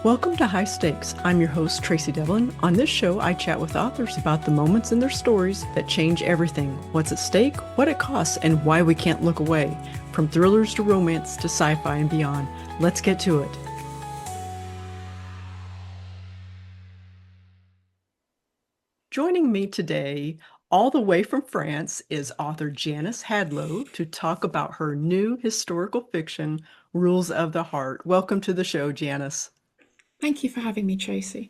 Welcome to High Stakes. I'm your host, Tracey Devlyn. On this show, I chat with authors about the moments in their stories that change everything, what's at stake, what it costs, and why we can't look away. From thrillers to romance to sci-fi and beyond. Let's get to it. Joining me today, all the way from France, is author Janice Hadlow to talk about her new historical fiction, Rules of the Heart. Welcome to the show, Janice. Thank you for having me, Tracy.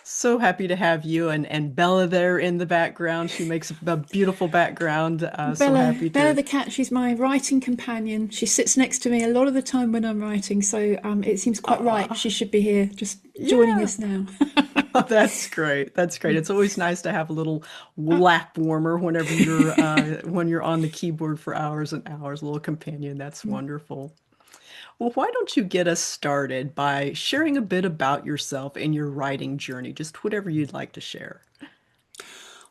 So happy to have you and Bella there in the background. She makes a beautiful background. So happy Bella to. the cat, she's my writing companion. She sits next to me a lot of the time when I'm writing, so it seems quite right. She should be here just joining Yeah. us now. Oh, that's great. That's great. It's always nice to have a little lap warmer whenever you're when you're on the keyboard for hours and hours. A little companion. That's wonderful. Well, why don't you get us started by sharing a bit about yourself and your writing journey, just whatever you'd like to share.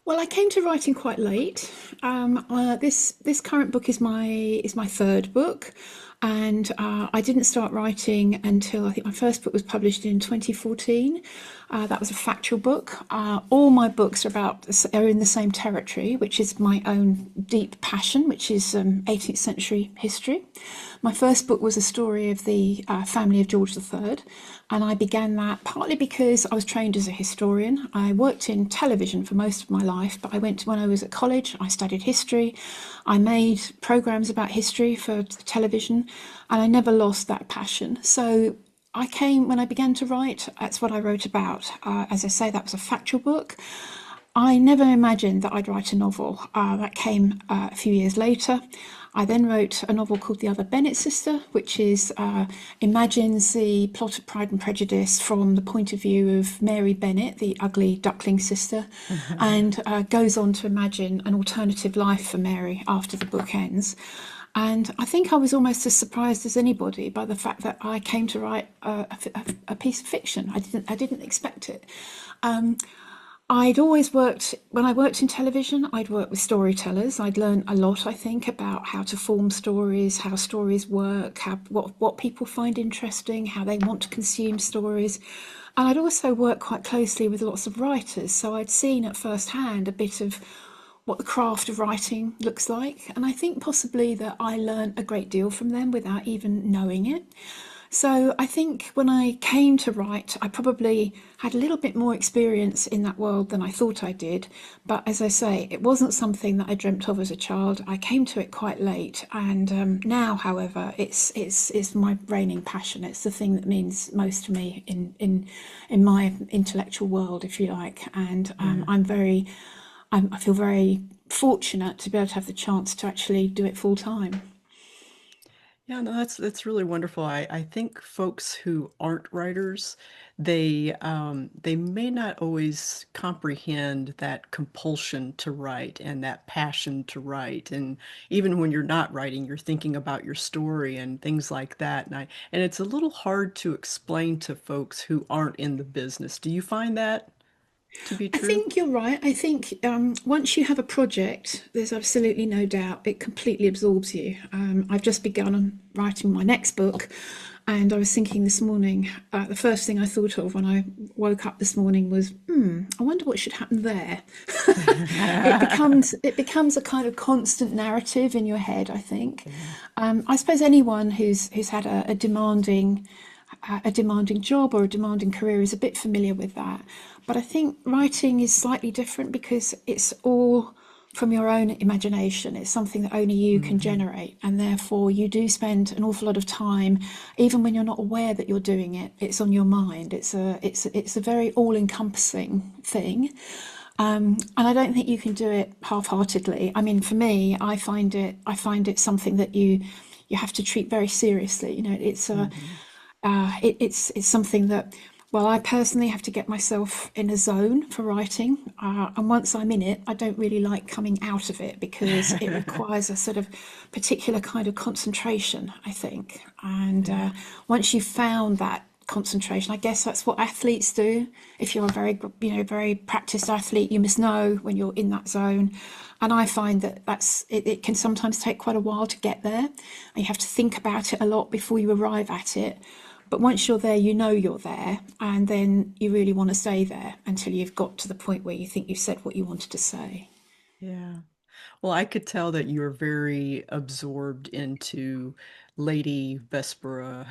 Well, I came to writing quite late. This current book is my third book, and I didn't start writing until I think my first book was published in 2014. That was a factual book. All my books are in the same territory, which is my own deep passion, which is 18th century history. My first book was a story of the family of George III, and I began that partly because I was trained as a historian. I worked in television for most of my life, but when I was at college, I studied history. I made programs about history for television, and I never lost that passion. So when I began to write, that's what I wrote about. As I say, that was a factual book. I never imagined that I'd write a novel. That came a few years later. I then wrote a novel called The Other Bennet Sister, which imagines the plot of Pride and Prejudice from the point of view of Mary Bennet, the ugly duckling sister, and goes on to imagine an alternative life for Mary after the book ends. And I think I was almost as surprised as anybody by the fact that I came to write a piece of fiction. I didn't expect it. I'd always worked, when I worked in television, I'd worked with storytellers. I'd learned a lot, I think, about how to form stories, how stories work, what people find interesting, how they want to consume stories. And I'd also worked quite closely with lots of writers. So I'd seen at first hand a bit of what the craft of writing looks like. And I think possibly that I learned a great deal from them without even knowing it. So I think when I came to write, I probably had a little bit more experience in that world than I thought I did. But as I say, it wasn't something that I dreamt of as a child. I came to it quite late, and now, however, it's my reigning passion. It's the thing that means most to me in my intellectual world, if you like. And I feel very fortunate to be able to have the chance to actually do it full time. Yeah, no, that's really wonderful. I think folks who aren't writers, they may not always comprehend that compulsion to write and that passion to write. And even when you're not writing, you're thinking about your story and things like that. And it's a little hard to explain to folks who aren't in the business. Do you find that to be I true? think you're right. I think once you have a project, there's absolutely no doubt it completely absorbs you. I've just begun on writing my next book, and I was thinking this morning, the first thing I thought of when I woke up this morning was, I wonder what should happen there. It becomes a kind of constant narrative in your head, I think. I suppose anyone who's had a demanding job or a demanding career is a bit familiar with that. But I think writing is slightly different because it's all from your own imagination. It's something that only you can Hmm. generate, and therefore you do spend an awful lot of time, even when you're not aware that you're doing it. It's on your mind. It's a very all-encompassing thing, and I don't think you can do it half-heartedly. I mean, for me, I find it something that you have to treat very seriously. Hmm. It's something that, well, I personally have to get myself in a zone for writing, and once I'm in it, I don't really like coming out of it because it requires a sort of particular kind of concentration, I think. And Yeah. once you've found that concentration, I guess that's what athletes do. If you're a very practiced athlete, you must know when you're in that zone. And I find that it can sometimes take quite a while to get there, and you have to think about it a lot before you arrive at it. But once you're there, you know you're there, and then you really want to stay there until you've got to the point where you think you've said what you wanted to say. Yeah. Well, I could tell that you're very absorbed into Lady Bessborough,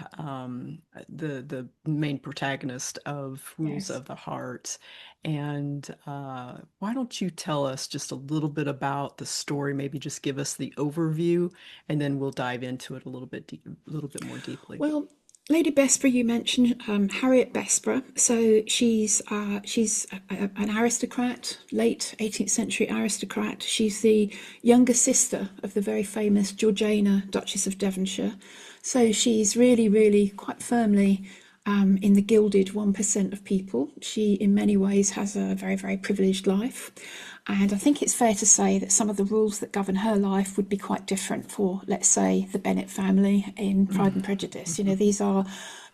the main protagonist of Rules Yes. of the Heart. And why don't you tell us just a little bit about the story? Maybe just give us the overview, and then we'll dive into it a little bit a little bit more deeply. Well, Lady Bessborough, you mentioned Harriet Bessborough. So she's an aristocrat, late 18th century aristocrat. She's the younger sister of the very famous Georgiana, Duchess of Devonshire. So she's really, really quite firmly in the gilded 1% of people. She, in many ways, has a very, very privileged life. And I think it's fair to say that some of the rules that govern her life would be quite different for, let's say, the Bennet family in Pride and Prejudice. You know, these are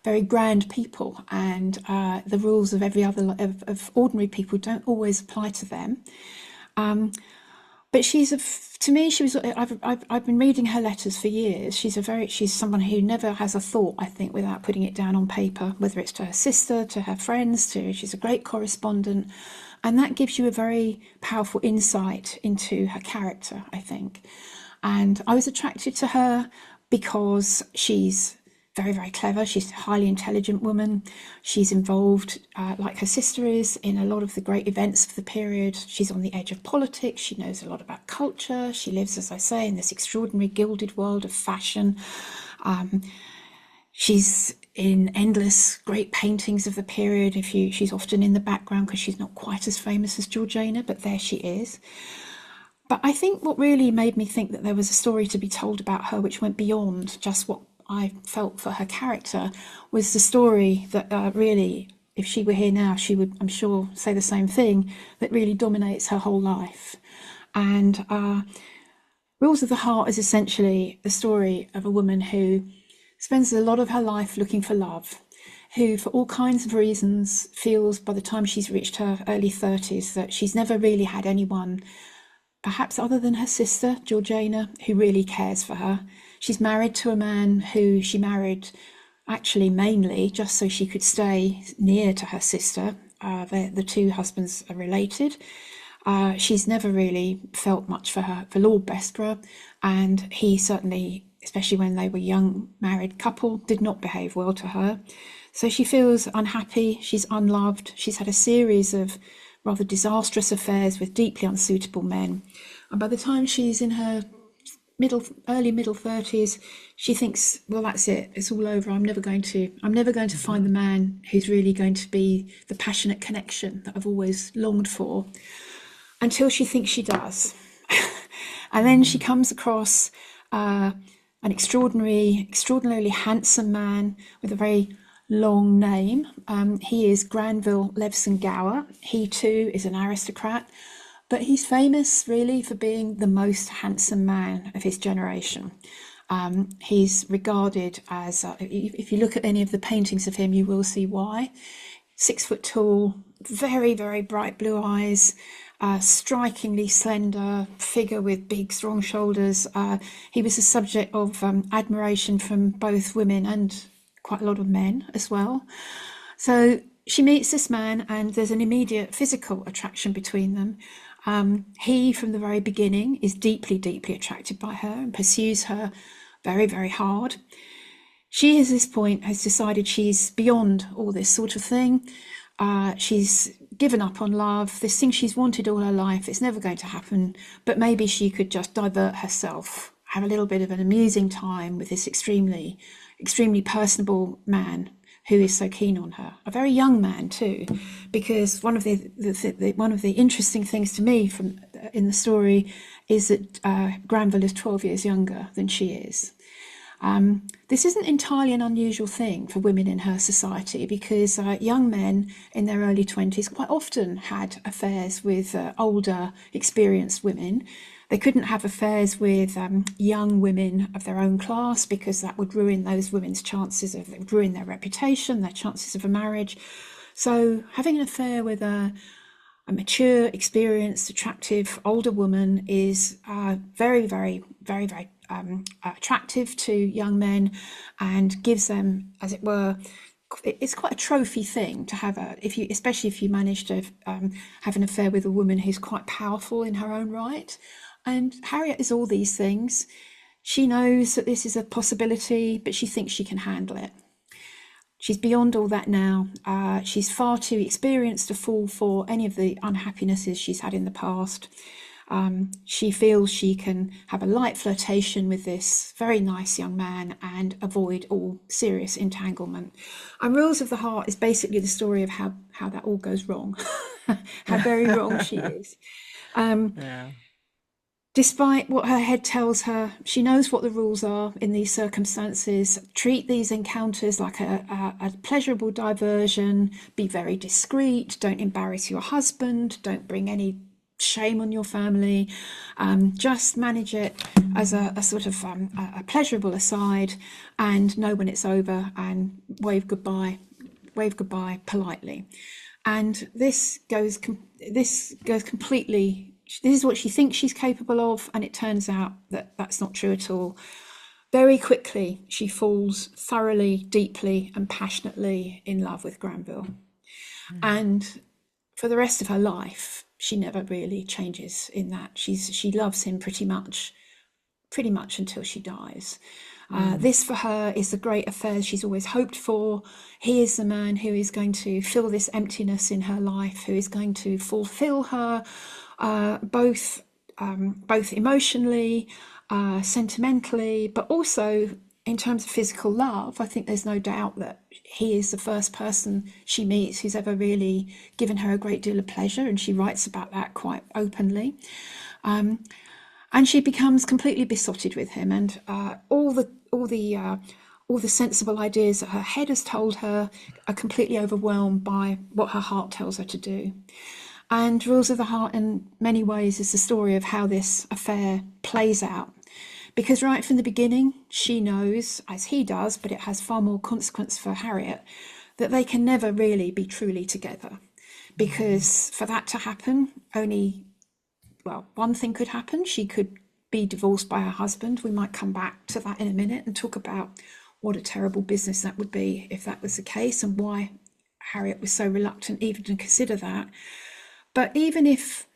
very grand people, and the rules of every other of ordinary people don't always apply to them. But to me, she was. I've been reading her letters for years. She's someone who never has a thought, I think, without putting it down on paper. Whether it's to her sister, to her friends, she's a great correspondent, and that gives you a very powerful insight into her character, I think. And I was attracted to her because she's very, very clever. She's a highly intelligent woman. She's involved, like her sister is, in a lot of the great events of the period. She's on the edge of politics. She knows a lot about culture. She lives, as I say, in this extraordinary gilded world of fashion. She's in endless great paintings of the period. She's often in the background because she's not quite as famous as Georgiana, but there she is. But I think what really made me think that there was a story to be told about her which went beyond just what I felt for her character was the story that really, if she were here now, she would, I'm sure, say the same thing, that really dominates her whole life. And Rules of the Heart is essentially the story of a woman who spends a lot of her life looking for love, who, for all kinds of reasons, feels by the time she's reached her early 30s that she's never really had anyone, perhaps other than her sister, Georgiana, who really cares for her. She's married to a man who she married actually mainly just so she could stay near to her sister. The two husbands are related. She's never really felt much for Lord Bessborough, and he certainly, especially when they were young married couple, did not behave well to her. So she feels unhappy, she's unloved, she's had a series of rather disastrous affairs with deeply unsuitable men. And by the time she's in her early middle 30s, she thinks, well, that's it, it's all over. I'm never going to find the man who's really going to be the passionate connection that I've always longed for, until she thinks she does. And then she comes across an extraordinarily handsome man with a very long name. He is Granville Levson Gower. He too is an aristocrat, but he's famous really for being the most handsome man of his generation. He's regarded as, if you look at any of the paintings of him, you will see why. 6 foot tall, very, very bright blue eyes, strikingly slender figure with big, strong shoulders. He was a subject of admiration from both women and quite a lot of men as well. So she meets this man, and there's an immediate physical attraction between them. He, from the very beginning, is deeply, deeply attracted by her and pursues her very, very hard. She, at this point, has decided she's beyond all this sort of thing. She's given up on love, this thing she's wanted all her life. It's never going to happen, but maybe she could just divert herself, have a little bit of an amusing time with this extremely, extremely personable man who is so keen on her. A very young man too, because one of the interesting things to me in the story is that Granville is 12 years younger than she is. This isn't entirely an unusual thing for women in her society, because young men in their early 20s quite often had affairs with older, experienced women. They couldn't have affairs with young women of their own class, because that would ruin those women's chances ruin their reputation, their chances of a marriage. So having an affair with a mature, experienced, attractive older woman is very, very, very, very attractive to young men and gives them, as it were, it's quite a trophy thing to have especially if you manage to have an affair with a woman who's quite powerful in her own right. And Harriet is all these things. She knows that this is a possibility, but she thinks she can handle it. She's beyond all that now. She's far too experienced to fall for any of the unhappinesses she's had in the past. She feels she can have a light flirtation with this very nice young man and avoid all serious entanglement. And Rules of the Heart is basically the story of how that all goes wrong, how very wrong she is. Yeah. Despite what her head tells her, she knows what the rules are in these circumstances. Treat these encounters like a pleasurable diversion. Be very discreet. Don't embarrass your husband. Don't bring any shame on your family. Just manage it as a sort of a pleasurable aside, and know when it's over and wave goodbye politely. And this goes completely. This is what she thinks she's capable of, and it turns out that that's not true at all. Very quickly, she falls thoroughly, deeply, and passionately in love with Granville. And for the rest of her life, she never really changes in that. She loves him pretty much until she dies. This for her is the great affair she's always hoped for. He is the man who is going to fill this emptiness in her life, who is going to fulfill her both emotionally, sentimentally, but also in terms of physical love. I think there's no doubt that he is the first person she meets who's ever really given her a great deal of pleasure, and she writes about that quite openly. And she becomes completely besotted with him, and all the sensible ideas that her head has told her are completely overwhelmed by what her heart tells her to do. And Rules of the Heart, in many ways, is the story of how this affair plays out. Because right from the beginning, she knows, as he does, but it has far more consequence for Harriet, that they can never really be truly together. Because for that to happen, one thing could happen. She could be divorced by her husband. We might come back to that in a minute and talk about what a terrible business that would be if that was the case, and why Harriet was so reluctant even to consider that. But even if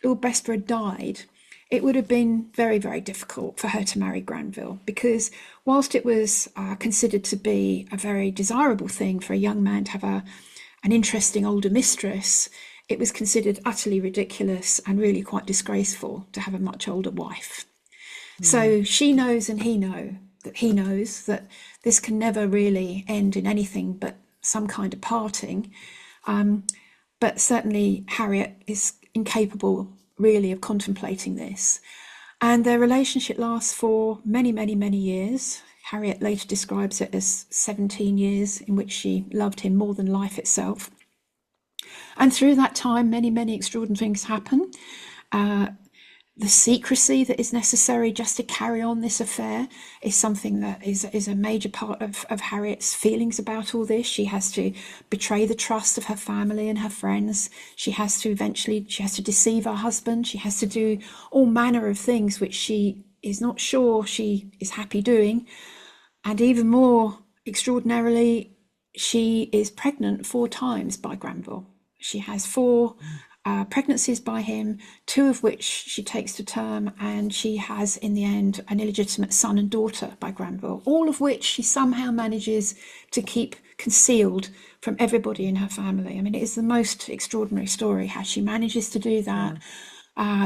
Lord Bessborough died, it would have been very, very difficult for her to marry Granville, because whilst it was considered to be a very desirable thing for a young man to have an interesting older mistress, it was considered utterly ridiculous and really quite disgraceful to have a much older wife. So she knows, and he knows that this can never really end in anything but some kind of parting. But certainly Harriet is incapable really of contemplating this. And their relationship lasts for many, many, many years. Harriet later describes it as 17 years in which she loved him more than life itself. And through that time, many, many extraordinary things happen. The secrecy that is necessary just to carry on this affair is something that is a major part of Harriet's feelings about all this. She has to betray the trust of her family and her friends. She has to deceive her husband. She has to do all manner of things which she is not sure she is happy doing. And even more extraordinarily, she is pregnant 4 times by Granville. She has 4 pregnancies by him, 2 of which she takes to term, and she has in the end an illegitimate son and daughter by Granville, all of which she somehow manages to keep concealed from everybody in her family. I mean, it is the most extraordinary story how she manages to do that.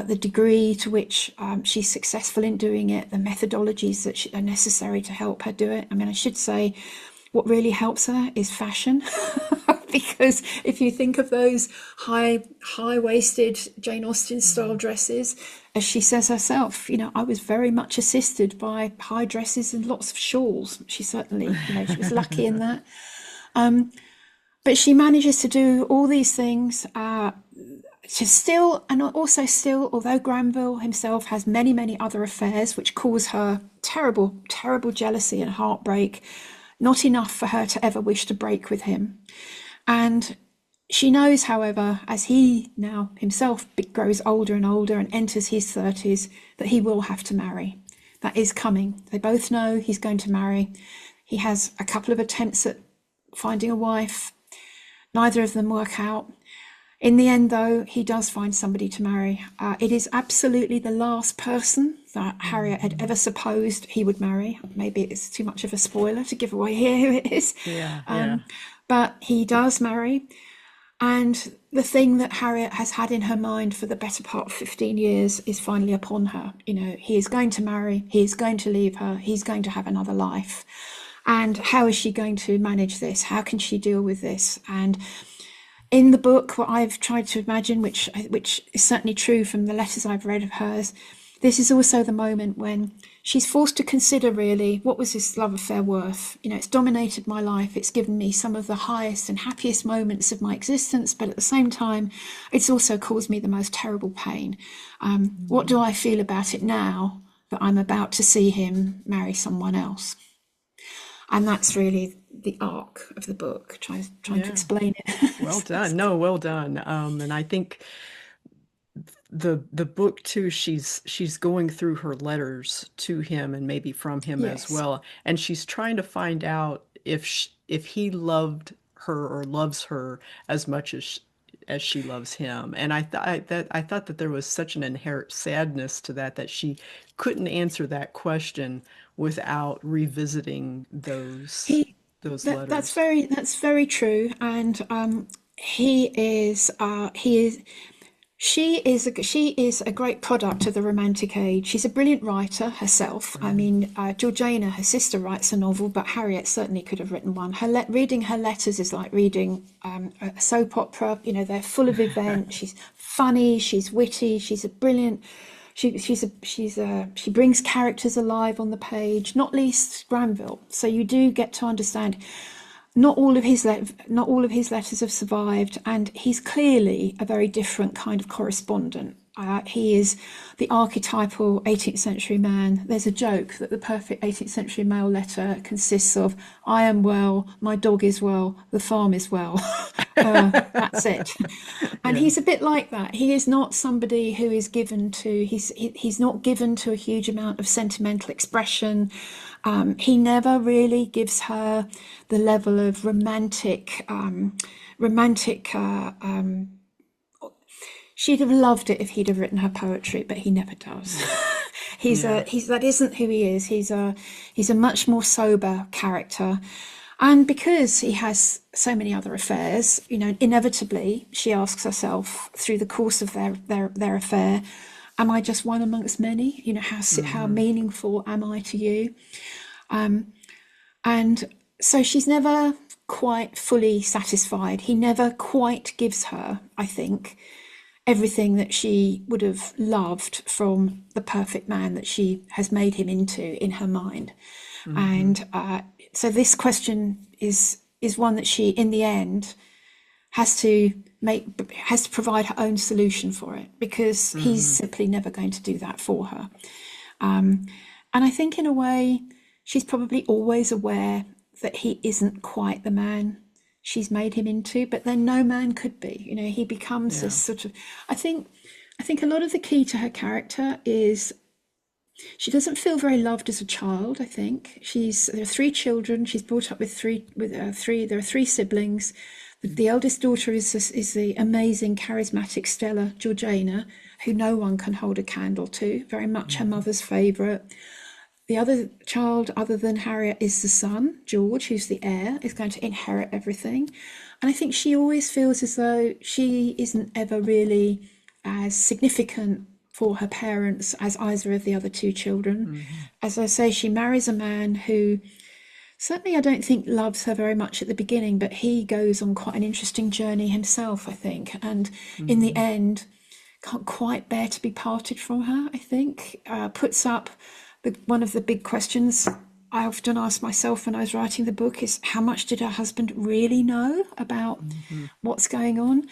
The degree to which she's successful in doing it, the methodologies that are necessary to help her do it. I mean, I should say what really helps her is fashion. Because if you think of those high-waisted Jane Austen-style dresses, as she says herself, I was very much assisted by high dresses and lots of shawls. She certainly, she was lucky in that. But she manages to do all these things although Granville himself has many, many other affairs which cause her terrible, terrible jealousy and heartbreak, not enough for her to ever wish to break with him. And she knows, however, as he now himself grows older and older and enters his 30s, that he will have to marry, that is coming. They both know he's going to marry. He has a couple of attempts at finding a wife. Neither of them work out. In the end, though, he does find somebody to marry. It is absolutely the last person that Harriet had ever supposed he would marry. Maybe it's too much of a spoiler to give away here who it is. Yeah, yeah. But he does marry. And the thing that Harriet has had in her mind for the better part of 15 years is finally upon her. You know, he is going to marry, he is going to leave her, he's going to have another life. And how is she going to manage this? How can she deal with this? And in the book, what I've tried to imagine, which is certainly true from the letters I've read of hers, this is also the moment when she's forced to consider, really, what was this love affair worth? You know, it's dominated my life. It's given me some of the highest and happiest moments of my existence, but at the same time, it's also caused me the most terrible pain. What do I feel about it now that I'm about to see him marry someone else? And that's really the arc of the book, trying to explain it. Well done. No, well done. And I think the book too, she's going through her letters to him and maybe from him as Yes. well, and she's trying to find out if he loved her or loves her as much as she loves him. And I thought that there was such an inherent sadness to that she couldn't answer that question without revisiting He those that's letters. very true. And he is she is a great product of the Romantic age. She's a brilliant writer herself. I Right. mean, Georgiana, her sister, writes a novel, but Harriet certainly could have written one. Reading her letters is like reading a soap opera. You know, they're full of events. She's funny. She's witty. She's a brilliant. She brings characters alive on the page, not least Granville. So you do get to understand not all of his letters have survived, and he's clearly a very different kind of correspondent. He is the archetypal 18th century man. There's a joke that the perfect 18th century male letter consists of "I am well, my dog is well, the farm is well." That's it. And Yeah. he's a bit like that. He is not somebody who is given to. He's not given to a huge amount of sentimental expression. He never really gives her the level of romantic. She'd have loved it if he'd have written her poetry, but he never does. Yeah. That isn't who he is. He's a much more sober character. And because he has so many other affairs, you know, inevitably she asks herself through the course of their affair, am I just one amongst many? You know, how Hmm. meaningful am I to you? And so she's never quite fully satisfied. He never quite gives her, I think, everything that she would have loved from the perfect man that she has made him into in her mind. Hmm. And so this question is one that she, in the end, has to provide her own solution for it, because he's Hmm. simply never going to do that for her. And I think, in a way, she's probably always aware that he isn't quite the man she's made him into, but then no man could be. You know, he becomes this Yeah. sort of. I think. I think a lot of the key to her character is she doesn't feel very loved as a child. I think there are three children. She's brought up with three. There are three siblings. The eldest daughter is the amazing, charismatic Stella Georgiana, who no one can hold a candle to. Very much her Hmm. mother's favourite. The other child, other than Harriet, is the son, George, who's the heir, is going to inherit everything. And I think she always feels as though she isn't ever really as significant for her parents as either of the other two children. Hmm. As I say, she marries a man who certainly I don't think loves her very much at the beginning, but he goes on quite an interesting journey himself, I think. And in the Hmm. end, can't quite bear to be parted from her, I think. Puts up one of the big questions I often asked myself when I was writing the book is how much did her husband really know about Hmm. what's going on?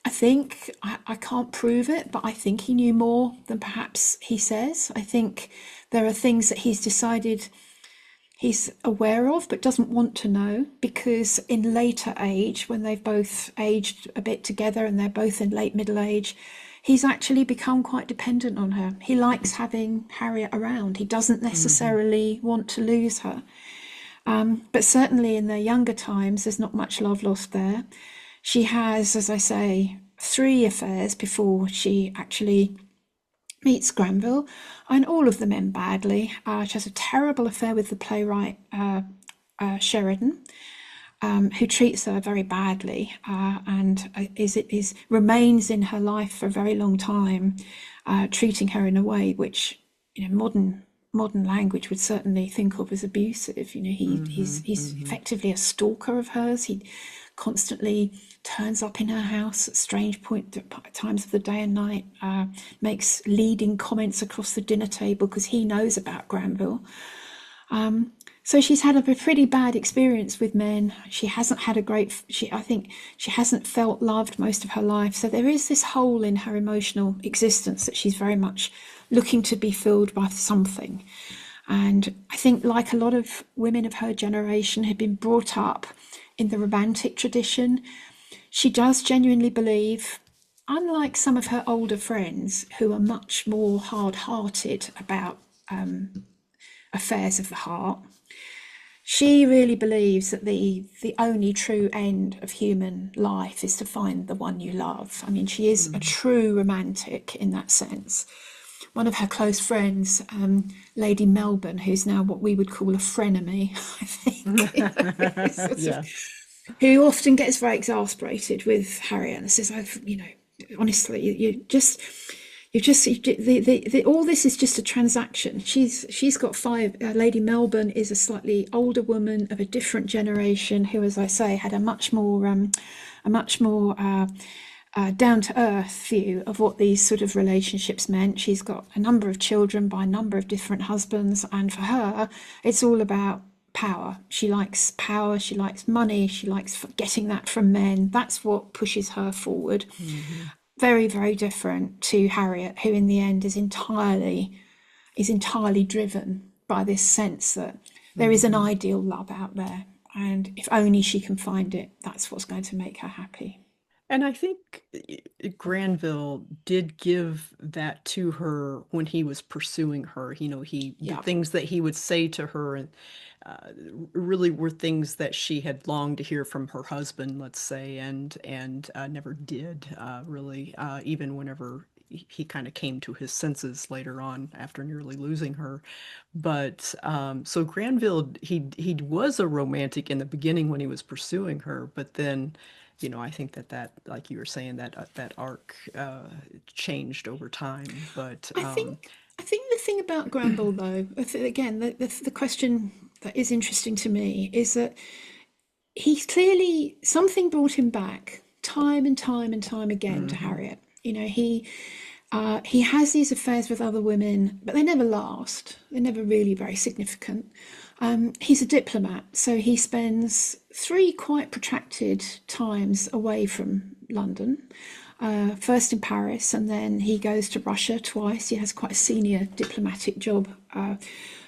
I think I can't prove it, but I think he knew more than perhaps he says. I think there are things that he's decided he's aware of but doesn't want to know, because in later age, when they've both aged a bit together and they're both in late middle age, he's actually become quite dependent on her. He likes having Harriet around. He doesn't Hmm. necessarily want to lose her. But certainly in their younger times, there's not much love lost there. She has, as I say, three affairs before she actually meets Granville, and all of them end badly. She has a terrible affair with the playwright Sheridan, who treats her very badly, and is remains in her life for a very long time, treating her in a way which, modern language would certainly think of as abusive. He's Hmm. effectively a stalker of hers. He constantly turns up in her house at strange times of the day and night, makes leading comments across the dinner table because he knows about Granville. So she's had a pretty bad experience with men. She hasn't had a great. I think she hasn't felt loved most of her life. So there is this hole in her emotional existence that she's very much looking to be filled by something. And I think, like a lot of women of her generation, had been brought up in the romantic tradition, she does genuinely believe, unlike some of her older friends who are much more hard hearted about affairs of the heart, she really believes that the only true end of human life is to find the one you love. I mean, she is a Hmm. true romantic in that sense. One of her close friends, Lady Melbourne, who's now what we would call a frenemy, I think, sort of, Yeah. who often gets very exasperated with Harriet and says, honestly, all this is just a transaction. She's got five. Lady Melbourne is a slightly older woman of a different generation who, as I say, had a much more down to earth view of what these sort of relationships meant. She's got a number of children by a number of different husbands, and for her, it's all about power. She likes power, she likes money, she likes getting that from men. That's what pushes her forward. Hmm. Very, very different to Harriet, who in the end is entirely driven by this sense that there is an Hmm. ideal love out there, and if only she can find it, that's what's going to make her happy. And I think Granville did give that to her when he was pursuing her. The Yeah. things that he would say to her uh, really were things that she had longed to hear from her husband, let's say, and never did really, even whenever he kind of came to his senses later on after nearly losing her. But so Granville, he was a romantic in the beginning when he was pursuing her, but then I think that like you were saying, that arc changed over time. But I think I think the thing about Granville, though, again, the question that is interesting to me is that he clearly something brought him back time and time and time again to hmm. Harriet. He has these affairs with other women, but they never last. They're never really very significant. He's a diplomat, so he spends three quite protracted times away from London. First in Paris, and then he goes to Russia twice. He has quite a senior diplomatic job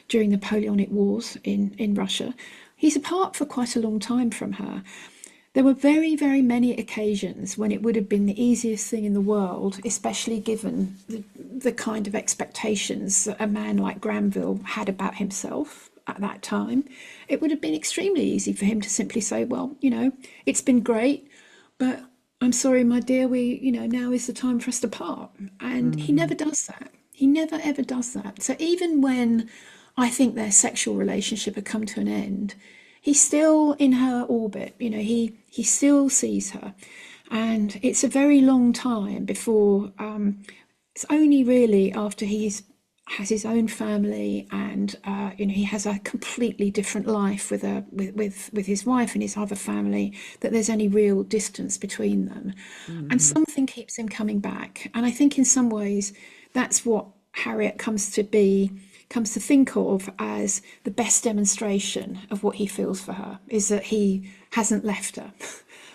during the Napoleonic Wars in Russia. He's apart for quite a long time from her. There were very, very many occasions when it would have been the easiest thing in the world, especially given the kind of expectations that a man like Granville had about himself at that time. It would have been extremely easy for him to simply say, well, it's been great, but I'm sorry, my dear, now is the time for us to part. And he Hmm. never does that. He never ever does that. So even when I think their sexual relationship had come to an end, he's still in her orbit. He still sees her, and it's a very long time before. It's only really after he's has his own family, and he has a completely different life with his wife and his other family, that there's any real distance between them, and Hmm. something keeps him coming back. And I think in some ways that's what Harriet comes to think of as the best demonstration of what he feels for her, is that he hasn't left her.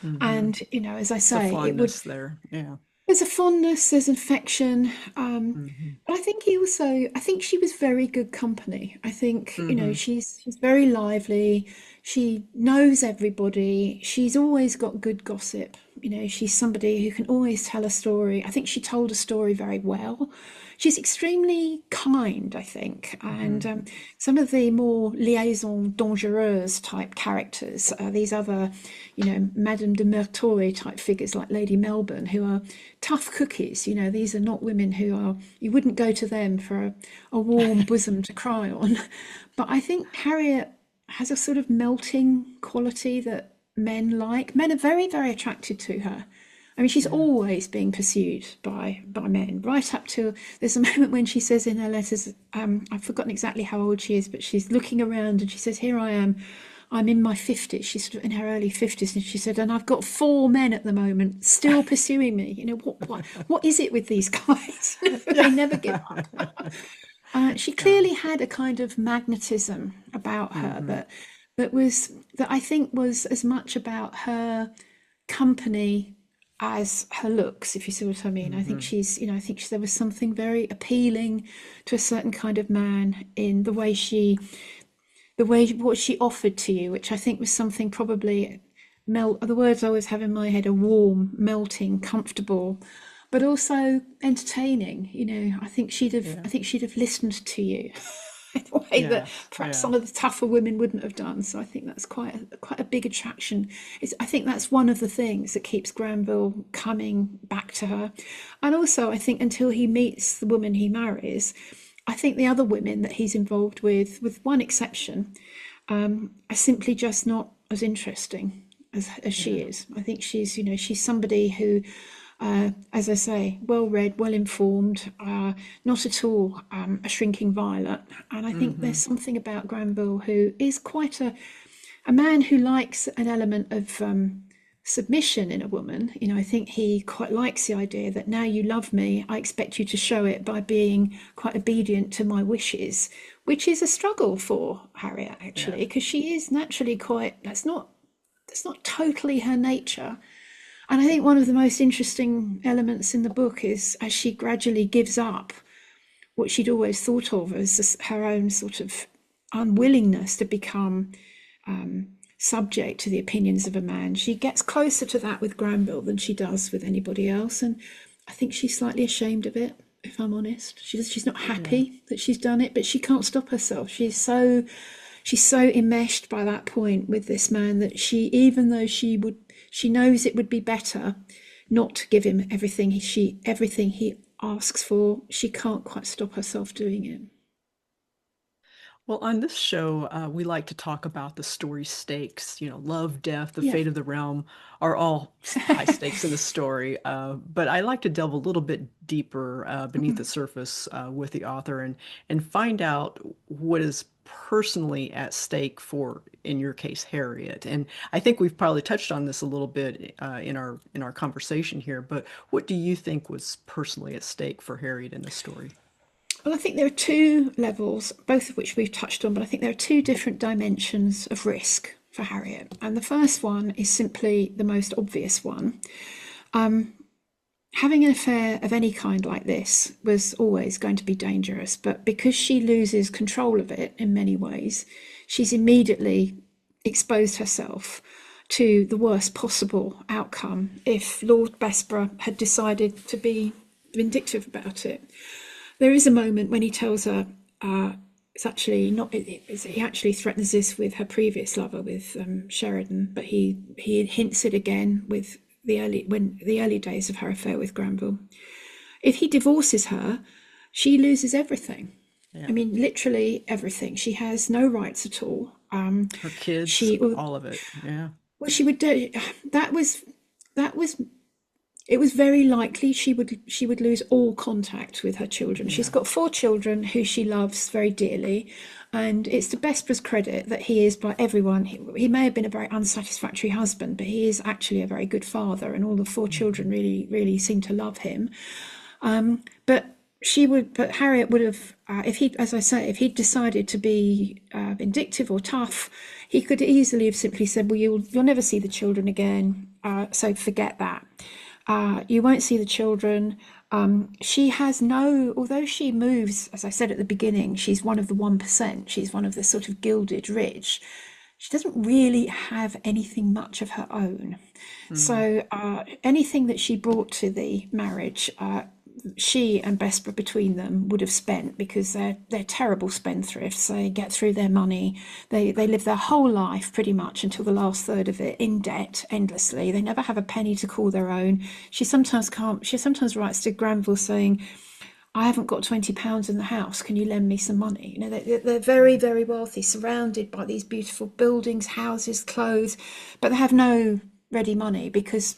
Hmm. And as I The say, it would fondness there. Yeah. there's a fondness, there's affection. Hmm. But I think she was very good company. I think, Hmm. she's very lively. She knows everybody. She's always got good gossip. You know, she's somebody who can always tell a story. I think she told a story very well. She's extremely kind, I think. And Hmm. some of the more liaison dangereuse type characters, these other, you know, Madame de Merteuil type figures like Lady Melbourne, who are tough cookies. You know, these are not women who are, you wouldn't go to them for a warm bosom to cry on. But I think Harriet has a sort of melting quality that men like. Men are very, very attracted to her. I mean, she's Yeah. always being pursued by men, right up to there's a moment when she says in her letters, I've forgotten exactly how old she is, but she's looking around and she says, "Here I am. I'm in my 50s." She's sort of in her early 50s, and she said, "And I've got four men at the moment still pursuing me. You know what is it with these guys? They Yeah. never give up." She Yeah. clearly had a kind of magnetism about her Hmm. that I think was as much about her company as her looks, if you see what I mean. I think Hmm. she's, you know, I think there was something very appealing to a certain kind of man in the way what she offered to you, which I think was something probably the words I always have in my head are warm, melting, comfortable, but also entertaining. You know, Yeah. I think she'd have listened to you in a way that Yes. perhaps Yeah. some of the tougher women wouldn't have done. So I think that's quite a big attraction. I think that's one of the things that keeps Granville coming back to her. And also I think until he meets the woman he marries, I think the other women that he's involved with one exception, are simply just not as interesting as she Yeah. is. I think she's, you know, she's somebody who, as I say, well read, well informed, not at all a shrinking violet. And I think there's Hmm. something about Granville who is quite a man who likes an element of submission in a woman. You know, I think he quite likes the idea that now you love me, I expect you to show it by being quite obedient to my wishes, which is a struggle for Harriet Yeah. actually, because she is naturally quite, that's not totally her nature. And I think one of the most interesting elements in the book is as she gradually gives up what she'd always thought of as her own sort of unwillingness to become subject to the opinions of a man. She gets closer to that with Granville than she does with anybody else, and I think she's slightly ashamed of it. If I'm honest, she's not Yeah. happy that she's done it, but she can't stop herself. She's so enmeshed by that point with this man that she, even though she knows it would be better not to give him everything he asks for, she can't quite stop herself doing it. Well, on this show, we like to talk about the story stakes. You know, love, death, the Yeah. fate of the realm are all high stakes in the story. But I like to delve a little bit deeper beneath the surface with the author and find out what is personally at stake for, in your case, Harriet. And I think we've probably touched on this a little bit in our conversation here. But what do you think was personally at stake for Harriet in this story? Well, I think there are two levels, both of which we've touched on, but I think there are two different dimensions of risk for Harriet. And the first one is simply the most obvious one. Having an affair of any kind like this was always going to be dangerous, but because she loses control of it in many ways, she's immediately exposed herself to the worst possible outcome if Lord Bessborough had decided to be vindictive about it. There is a moment when he tells her, it's actually not, he actually threatens this with her previous lover, with Sheridan, but he hints it again with the early days of her affair with Granville. If he divorces her, she loses everything. I Yeah. mean, literally everything. She has no rights at all. Her kids, She well, all of it. Yeah. she would do that was that was it was very likely she would lose all contact with her children. She's Yeah. got four children who she loves very dearly, and it's to Besborough's credit that he is by everyone. He may have been a very unsatisfactory husband, but he is actually a very good father, and all the four children Mhm. really seem to love him. But but Harriet would have, if he, as I say, if he'd decided to be vindictive or tough, he could easily have simply said, "Well, you'll never see the children again, so forget that. You won't see the children." She has no, although she moves, as I said at the beginning, she's one of the 1%. She's one of the sort of gilded rich. she doesn't really have anything much of her own. Mm. So anything that she brought to the marriage, she and Bessborough between them would have spent, because they're terrible spendthrifts. They get through their money. They live their whole life pretty much until the last third of it in debt endlessly. They never have a penny to call their own. She sometimes can't. She sometimes writes to Granville saying, I haven't got £20 in the house. Can you lend me some money? You know, they're very, very wealthy, surrounded by these beautiful buildings, houses, clothes, but they have no ready money because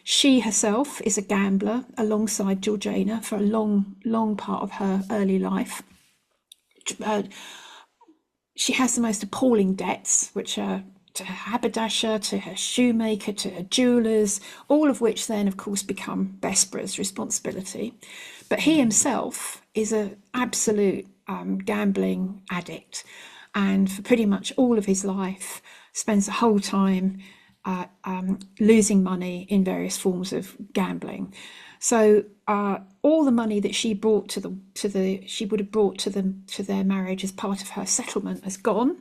she herself is a gambler alongside Georgiana for a long, long part of her early life. Uh, she has the most appalling debts, which are to her haberdasher, to her shoemaker, to her jewellers, all of which then, of course, become Bessborough's responsibility. But he himself is an absolute gambling addict, and for pretty much all of his life, spends the whole time losing money in various forms of gambling. So all the money that she brought she would have brought to their marriage as part of her settlement has gone.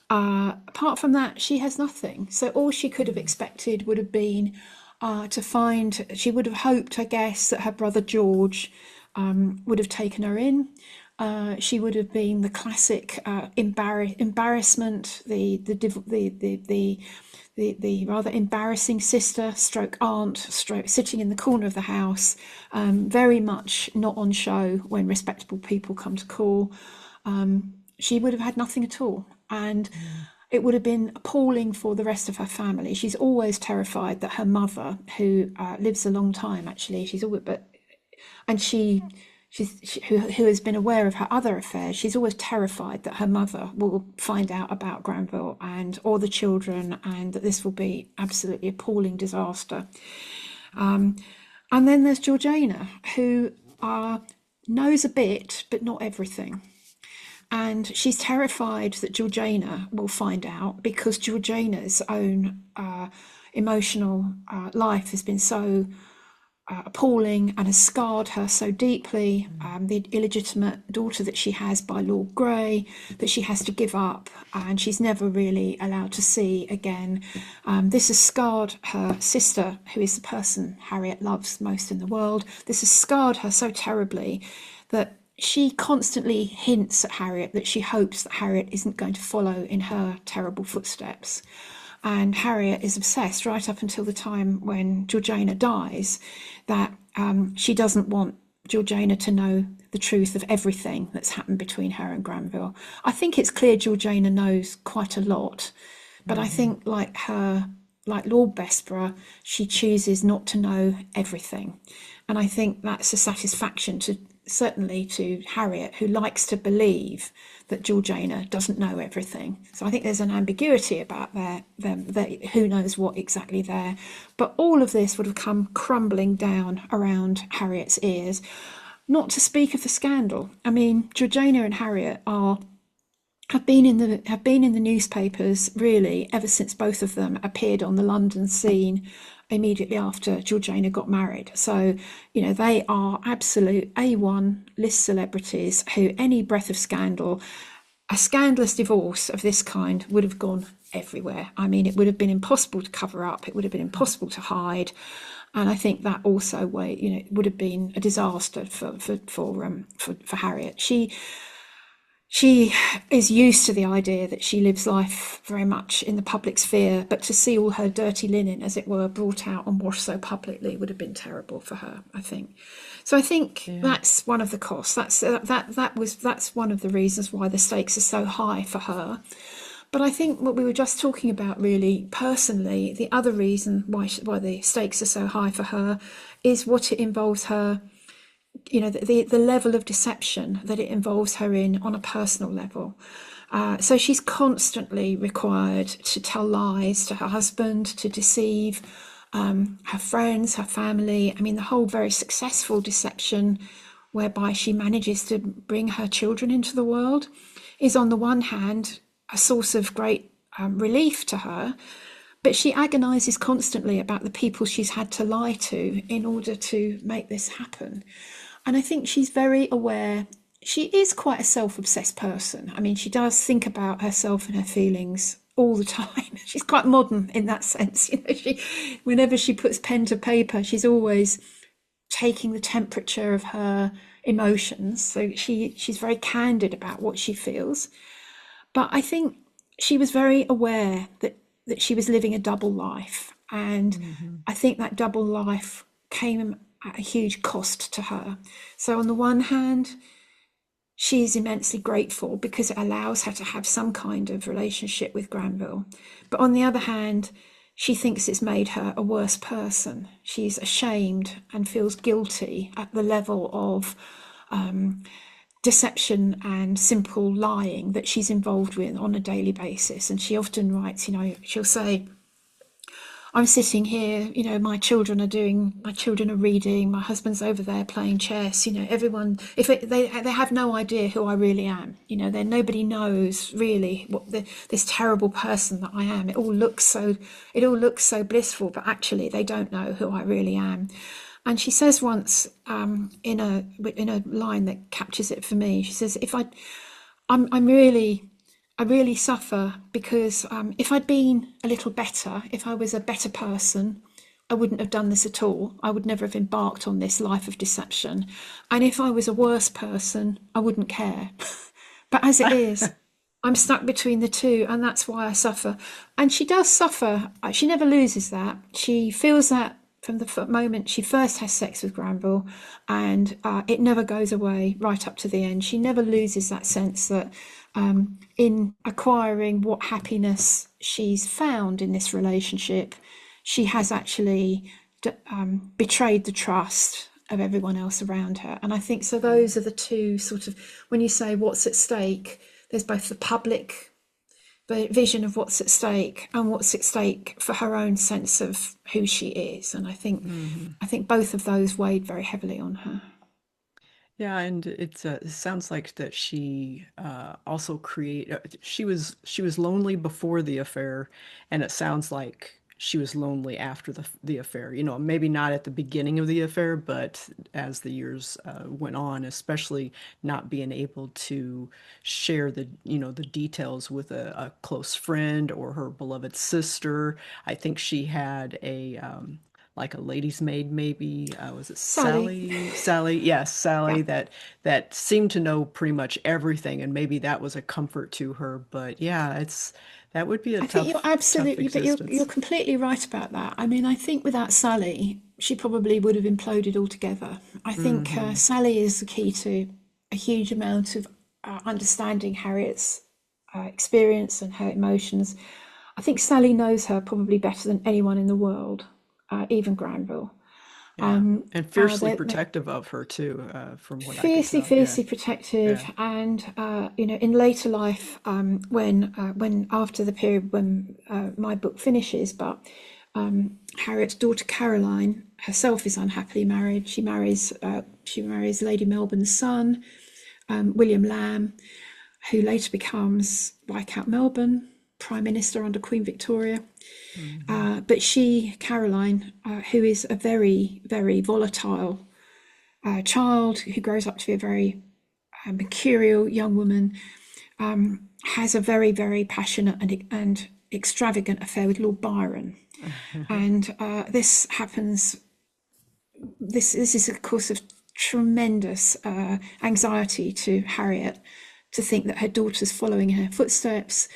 Apart from that, she has nothing. So all she could have expected would have been to find. She would have hoped, I guess, that her brother George would have taken her in. She would have been the classic embarrassment, the rather embarrassing sister, stroke aunt, stroke sitting in the corner of the house, very much not on show when respectable people come to call. She would have had nothing at all, and Mm. it would have been appalling for the rest of her family. She's always terrified that her mother, who lives a long time actually, she's always but and who has been aware of her other affairs, she's always terrified that her mother will find out about Granville and all the children, and that this will be absolutely appalling disaster. And then there's Georgiana, who knows a bit but not everything. And she's terrified that Georgiana will find out, because Georgiana's own emotional life has been so appalling and has scarred her so deeply. The illegitimate daughter that she has by Lord Grey, that she has to give up, and she's never really allowed to see again. This has scarred her sister, who is the person Harriet loves most in the world. This has scarred her so terribly that she constantly hints at Harriet that she hopes that Harriet isn't going to follow in her terrible footsteps. And Harriet is obsessed right up until the time when Georgiana dies, that she doesn't want Georgiana to know the truth of everything that's happened between her and Granville. I think it's clear Georgiana knows quite a lot, but I Mhm. think like Lord Bessborough, she chooses not to know everything. And I think that's a satisfaction to certainly to Harriet, who likes to believe that Georgiana doesn't know everything. So I think there's an ambiguity about them, that who knows what exactly there. But all of this would have come crumbling down around Harriet's ears. Not to speak of the scandal. I mean, Georgiana and Harriet have been in the newspapers really ever since both of them appeared on the London scene immediately after Georgiana got married. So, you know, they are absolute A1 list celebrities who any breath of scandal, a scandalous divorce of this kind would have gone everywhere. I mean, it would have been impossible to cover up, it would have been impossible to hide. And I think that also would have been a disaster for Harriet. She is used to the idea that she lives life very much in the public sphere, but to see all her dirty linen, as it were, brought out and washed so publicly would have been terrible for her, I think. So I think Yeah. that's one of the costs. That's one of the reasons why the stakes are so high for her. But I think what we were just talking about, really personally, the other reason why the stakes are so high for her is what it involves her, the level of deception that it involves her in on a personal level. So she's constantly required to tell lies to her husband, to deceive her friends, her family. I mean, the whole very successful deception whereby she manages to bring her children into the world is, on the one hand, a source of great relief to her, but she agonises constantly about the people she's had to lie to in order to make this happen. And I think she's very aware. She is quite a self obsessed person. I mean, she does think about herself and her feelings all the time. She's quite modern in that sense. Whenever she puts pen to paper, she's always taking the temperature of her emotions. So she's very candid about what she feels. But I think she was very aware that she was living a double life. And Hmm. I think that double life came at a huge cost to her. So, on the one hand, she's immensely grateful because it allows her to have some kind of relationship with Granville. But on the other hand, she thinks it's made her a worse person. She's ashamed and feels guilty at the level of deception and simple lying that she's involved with on a daily basis. And she often writes, she'll say, I'm sitting here, my children are reading, my husband's over there playing chess, everyone, they have no idea who I really am, nobody knows really what this terrible person that I am. It all looks so blissful, but actually they don't know who I really am. And she says once, in a line that captures it for me, she says, I really suffer because if I'd been a little better, if I was a better person, I wouldn't have done this at all. I would never have embarked on this life of deception. And if I was a worse person, I wouldn't care. But as it is, I'm stuck between the two, and that's why I suffer. And she does suffer. She never loses that. She feels that from the moment she first has sex with Granville, and it never goes away right up to the end. She never loses that sense that in acquiring what happiness she's found in this relationship, she has actually betrayed the trust of everyone else around her. And I think so. Those are the two sort of, when you say what's at stake, there's both the public vision of what's at stake and what's at stake for her own sense of who she is. And I think Hmm. I think both of those weighed very heavily on her. Yeah, and it sounds like that she also she was lonely before the affair, and it sounds like she was lonely after the affair. Maybe not at the beginning of the affair, but as the years went on, especially not being able to share the details with a close friend or her beloved sister. I think she had like a lady's maid, maybe. Was it Sally, Sally? Sally, yes, yeah. Sally, that seemed to know pretty much everything, and maybe that was a comfort to her. But yeah, that would be a I think you're tough absolutely, but you're existence. completely right about that. I mean, I think without Sally, she probably would have imploded altogether. I think Hmm. Sally is the key to a huge amount of understanding Harriet's experience and her emotions. I think Sally knows her probably better than anyone in the world, even Granville. Yeah, and fiercely They're protective of her too, from what I could fiercely, tell. Yeah, fiercely protective, yeah. and in later life, when after the period when my book finishes, but Harriet's daughter Caroline herself is unhappily married. She marries Lady Melbourne's son, William Lamb, who later becomes Viscount Melbourne, Prime Minister under Queen Victoria. Hmm. But Caroline, who is a very, very volatile child who grows up to be a very mercurial young woman, has a very, very passionate and extravagant affair with Lord Byron. And this happens, this is, of course, of tremendous anxiety to Harriet to think that her daughter's following in her footsteps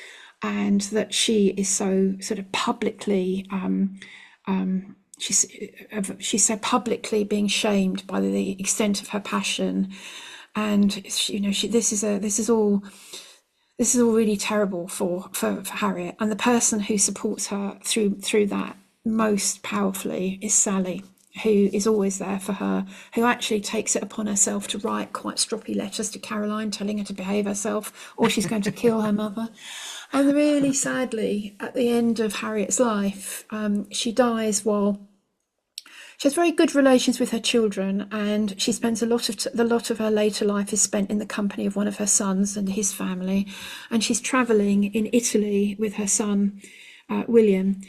and that she is so sort of publicly she's so publicly being shamed by the extent of her passion, and this is all really terrible for Harriet, and the person who supports her through that most powerfully is Sally, who is always there for her, who actually takes it upon herself to write quite stroppy letters to Caroline telling her to behave herself or she's going to kill her mother. And really sadly, at the end of Harriet's life, she dies while she has very good relations with her children, and she spends a lot of her later life is spent in the company of one of her sons and his family, and she's travelling in Italy with her son William.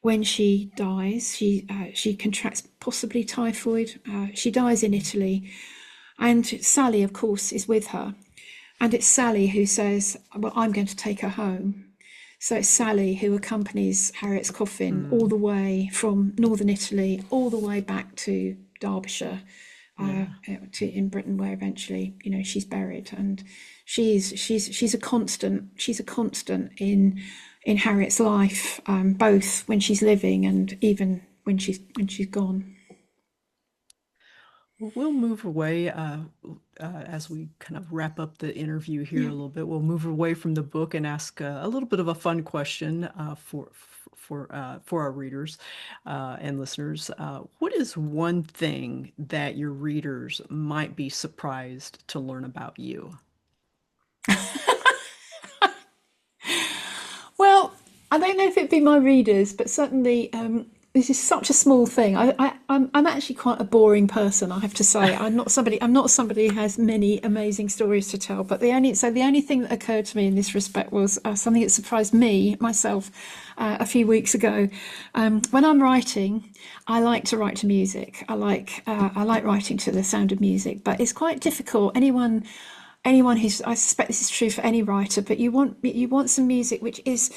When she dies, she contracts possibly typhoid. She dies in Italy, and Sally, of course, is with her, and it's Sally who says, "Well, I'm going to take her home." So it's Sally who accompanies Harriet's coffin all Mm, the way from northern Italy, all the way back to Derbyshire, yeah. in Britain, where eventually, she's buried. And she's a constant. She's a constant in Harriet's life, both when she's living and even when she's gone. Well, we'll move away as we kind of wrap up the interview here a Yeah. little bit. We'll move away from the book and ask a little bit of a fun question for our readers and listeners. What is one thing that your readers might be surprised to learn about you? Well, I don't know if it'd be my readers, but certainly this is such a small thing. I'm actually quite a boring person, I have to say. I'm not somebody who has many amazing stories to tell. But the only thing that occurred to me in this respect was something that surprised me myself a few weeks ago. When I'm writing, I like to write to music. I like writing to the sound of music, but it's quite difficult. Anyone who's, I suspect this is true for any writer, but you want some music which is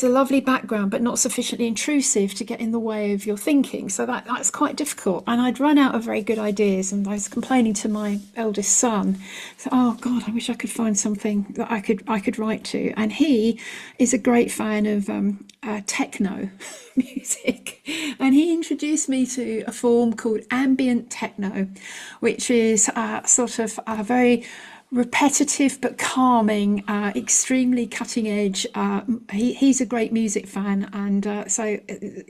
a lovely background but not sufficiently intrusive to get in the way of your thinking. So that's quite difficult. And I'd run out of very good ideas, and I was complaining to my eldest son. So, oh God, I wish I could find something that I could write to. And he is a great fan of techno music, and he introduced me to a form called ambient techno, which is sort of a very repetitive but calming, extremely cutting edge. He's a great music fan, and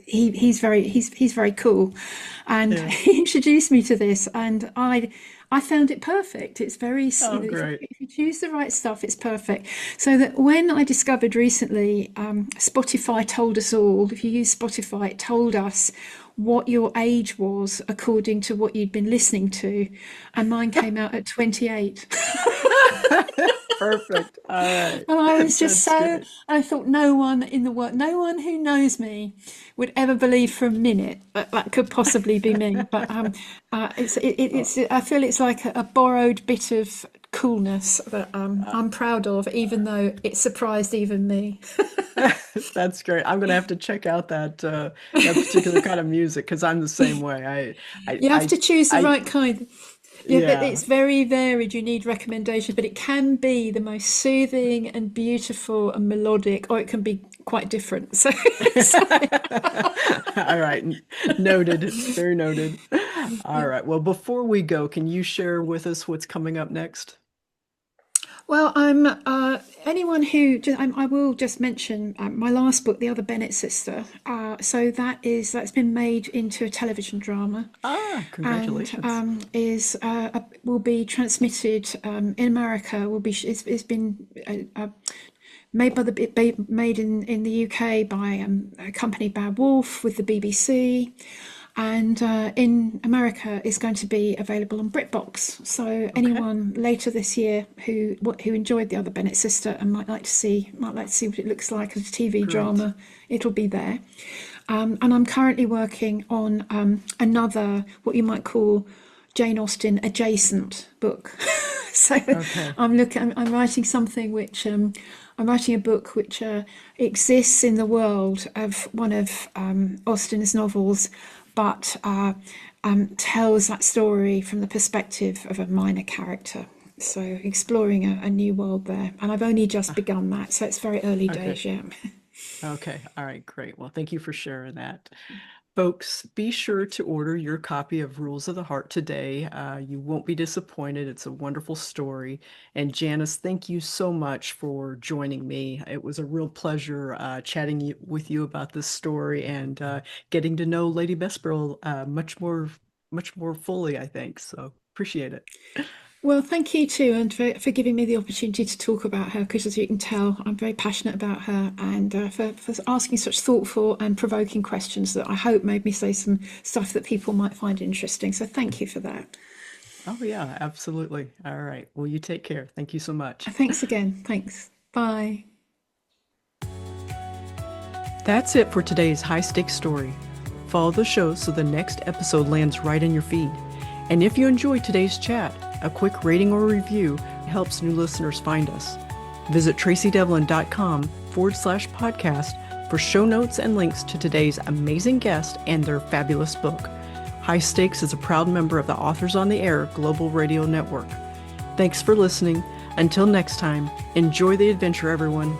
he's very cool. And Yeah. he introduced me to this, and I found it perfect. It's very, Oh, great. if you choose the right stuff, it's perfect. So that when I discovered recently, Spotify told us all, if you use Spotify, it told us what your age was according to what you'd been listening to, and mine came out at 28. Perfect. All right. And I was just That's so, great. I thought no one in the world, no one who knows me would ever believe for a minute that that could possibly be me. But it's, I feel it's like a borrowed bit of coolness that Uh, I'm proud of, even though it surprised even me. That's great. I'm gonna have to check out that particular kind of music because I'm the same way. I, You have I, to choose the I, right kind. Yeah, but yeah. it's very varied. You need recommendation, but it can be the most soothing and beautiful and melodic, or it can be quite different. So, so All right. Noted. Very noted. All right. Well, before we go, can you share with us what's coming up next? well, I'm anyone who I will just mention my last book, The Other Bennett Sister. So that's been made into a television drama, Ah, and congratulations. will be transmitted in America. It's been made made in the UK by a company Bad Wolf with the BBC, and in America is going to be available on BritBox. So Okay. anyone later this year who enjoyed The Other Bennett Sister and might like to see what it looks like as a TV Great. drama, it'll be there. And I'm currently working on another, what you might call Jane Austen adjacent book. So Okay. I'm writing something which I'm writing a book which exists in the world of one of Austen's novels, but tells that story from the perspective of a minor character. So exploring a new world there, and I've only just Ah, begun that, so it's very early okay. days yet. Okay. All right. Great. Well, thank you for sharing that. Folks, be sure to order your copy of Rules of the Heart today. You won't be disappointed. It's a wonderful story. And Janice, thank you so much for joining me. It was a real pleasure chatting with you about this story and getting to know Lady Bessborough much more fully, I think. So appreciate it. Well, thank you too, and for giving me the opportunity to talk about her, because as you can tell, I'm very passionate about her, and for asking such thoughtful and provoking questions that I hope made me say some stuff that people might find interesting. So thank you for that. Oh, yeah, absolutely. All right. Well, you take care. Thank you so much. Thanks again. Thanks. Bye. That's it for today's high stakes story. Follow the show so the next episode lands right in your feed. And if you enjoyed today's chat, a quick rating or review helps new listeners find us. Visit tracydevlyn.com high-stakes.org/podcast for show notes and links to today's amazing guest and their fabulous book. High Stakes is a proud member of the Authors on the Air Global Radio Network. Thanks for listening. Until next time, enjoy the adventure, everyone.